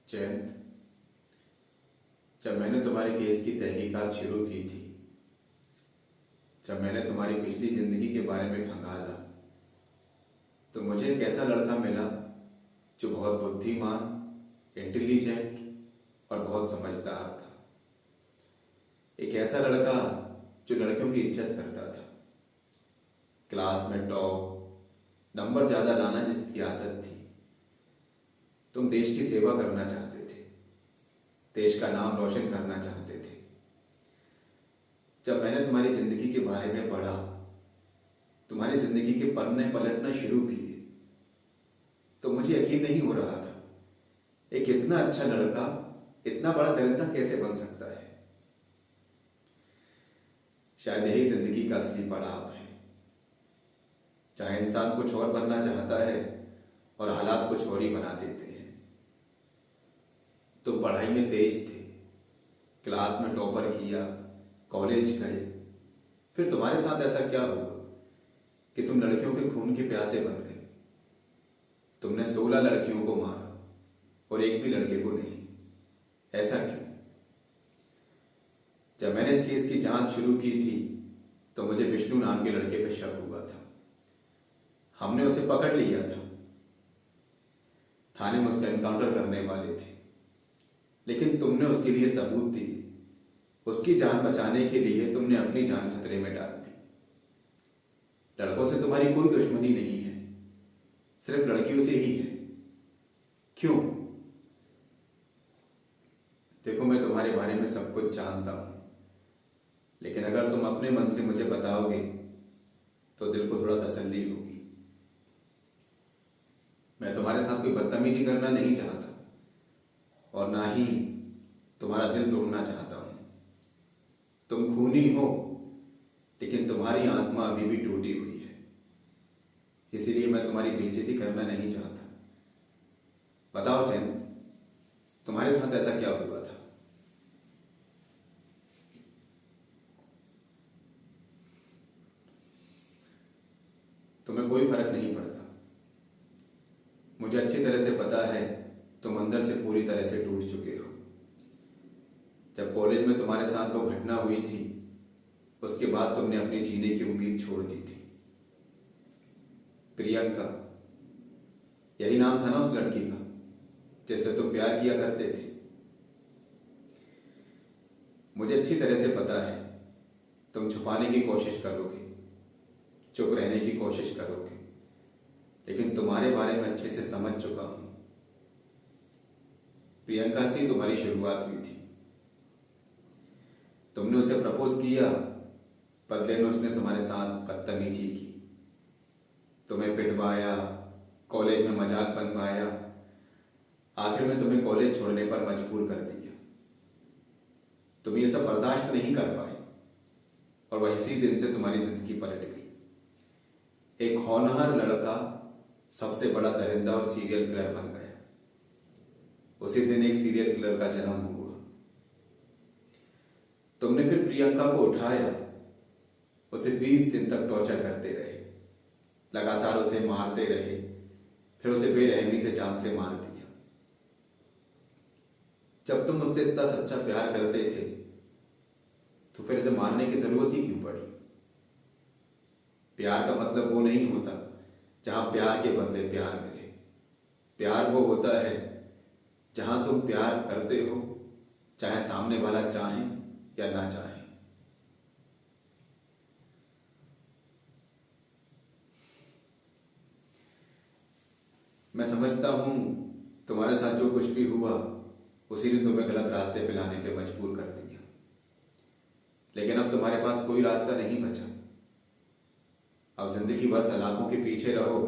जयंत, जब मैंने तुम्हारे केस की तहकीकात शुरू की थी, जब मैंने तुम्हारी पिछली जिंदगी के बारे में खंगाला, तो मुझे एक ऐसा लड़का मिला जो बहुत बुद्धिमान, इंटेलिजेंट और बहुत समझदार था। एक ऐसा लड़का जो लड़कियों की इज्जत करता था, क्लास में टॉप, नंबर ज्यादा लाना जिसकी आदत थी। तुम देश की सेवा करना चाहते थे, देश का नाम रोशन करना चाहते थे। जब मैंने तुम्हारी जिंदगी के बारे में पढ़ा, तुम्हारी जिंदगी के पन्ने पलटना शुरू किए, तो मुझे यकीन नहीं हो रहा था एक इतना अच्छा लड़का इतना बड़ा दरिंदा कैसे बन सकता है। शायद यही जिंदगी का असली पड़ाव है, जहां इंसान कुछ और बनना चाहता है और हालात कुछ और ही बना देते हैं। तुम पढ़ाई में तेज थे, क्लास में टॉपर किया, कॉलेज गए, फिर तुम्हारे साथ ऐसा क्या हुआ कि तुम लड़कियों के खून के प्यासे बन गए। तुमने 16 लड़कियों को मारा और एक भी लड़के को नहीं। ऐसा क्यों? जब मैंने इस केस की जांच शुरू की थी, तो मुझे विष्णु नाम के लड़के पर शक हुआ था। हमने उसे पकड़ लिया था, थाने में उसका एनकाउंटर करने वाले थे, लेकिन तुमने उसके लिए सबूत दिए। उसकी जान बचाने के लिए तुमने अपनी जान खतरे में डाल दी। लड़कों से तुम्हारी कोई दुश्मनी नहीं है, सिर्फ लड़कियों से ही है। क्यों? देखो, मैं तुम्हारे बारे में सब कुछ जानता हूं, लेकिन अगर तुम अपने मन से मुझे बताओगे तो दिल को थोड़ा तसल्ली होगी। मैं तुम्हारे साथ कोई बदतमीजी करना नहीं चाहता और ना ही तुम्हारा दिल तोड़ना चाहता हूं। तुम खूनी हो, लेकिन तुम्हारी आत्मा अभी भी टूटी हुई है, इसीलिए मैं तुम्हारी बेइज्जती करना नहीं चाहता। बताओ जैन, तुम्हारे साथ ऐसा क्या हुआ था? तुम्हें कोई फर्क नहीं पड़ता। मुझे अच्छी तरह से पता है तुम अंदर से पूरी तरह से टूट चुके हो। जब कॉलेज में तुम्हारे साथ वो घटना हुई थी, उसके बाद तुमने अपने जीने की उम्मीद छोड़ दी थी। प्रियंका, यही नाम था ना उस लड़की का जिससे तुम प्यार किया करते थे? मुझे अच्छी तरह से पता है तुम छुपाने की कोशिश करोगे, चुप रहने की कोशिश करोगे, लेकिन तुम्हारे बारे में अच्छे से समझ चुका हूं। प्रियंका से तुम्हारी शुरुआत हुई थी। तुमने उसे प्रपोज किया, बदले में उसने तुम्हारे साथ बदतमीजी की, तुम्हें पिटवाया, कॉलेज में मजाक बनवाया, आखिर में तुम्हें कॉलेज छोड़ने पर मजबूर कर दिया। तुम ये सब बर्दाश्त नहीं कर पाए और वह इसी दिन से तुम्हारी जिंदगी पलट गई। एक होनहार लड़का सबसे बड़ा दरिंदा और सीरियल किलर बन गया। उसी दिन एक सीरियल किलर का जन्म हुआ। तुमने फिर प्रियंका को उठाया, उसे 20 दिन तक टॉर्चर करते रहे, लगातार उसे मारते रहे, फिर उसे बेरहमी से जान से मार दिया। जब तुम उससे इतना सच्चा प्यार करते थे, तो फिर उसे मारने की जरूरत ही क्यों पड़ी? प्यार का मतलब वो नहीं होता जहां प्यार के बदले प्यार मिले। प्यार वो होता है जहां तुम प्यार करते हो, चाहे सामने वाला चाहे या ना चाहे। मैं समझता हूं तुम्हारे साथ जो कुछ भी हुआ, उसी ने तुम्हें गलत रास्ते पे लाने पे मजबूर कर दिया, लेकिन अब तुम्हारे पास कोई रास्ता नहीं बचा। अब जिंदगी भर सलाखों के पीछे रहो,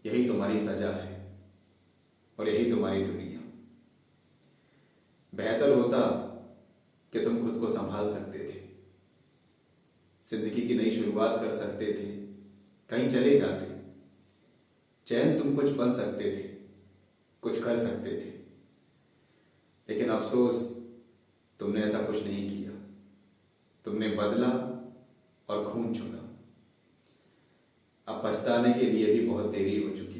यही तुम्हारी सजा है और यही तुम्हारी दुनिया। बेहतर होता कि तुम खुद को संभाल सकते थे, जिंदगी की नई शुरुआत कर सकते थे, कहीं चले जाते, चैन तुम कुछ बन सकते थे, कुछ कर सकते थे, लेकिन अफसोस तुमने ऐसा कुछ नहीं किया। तुमने बदला और खून चुना। अब पछताने के लिए भी बहुत देरी हो चुकी है।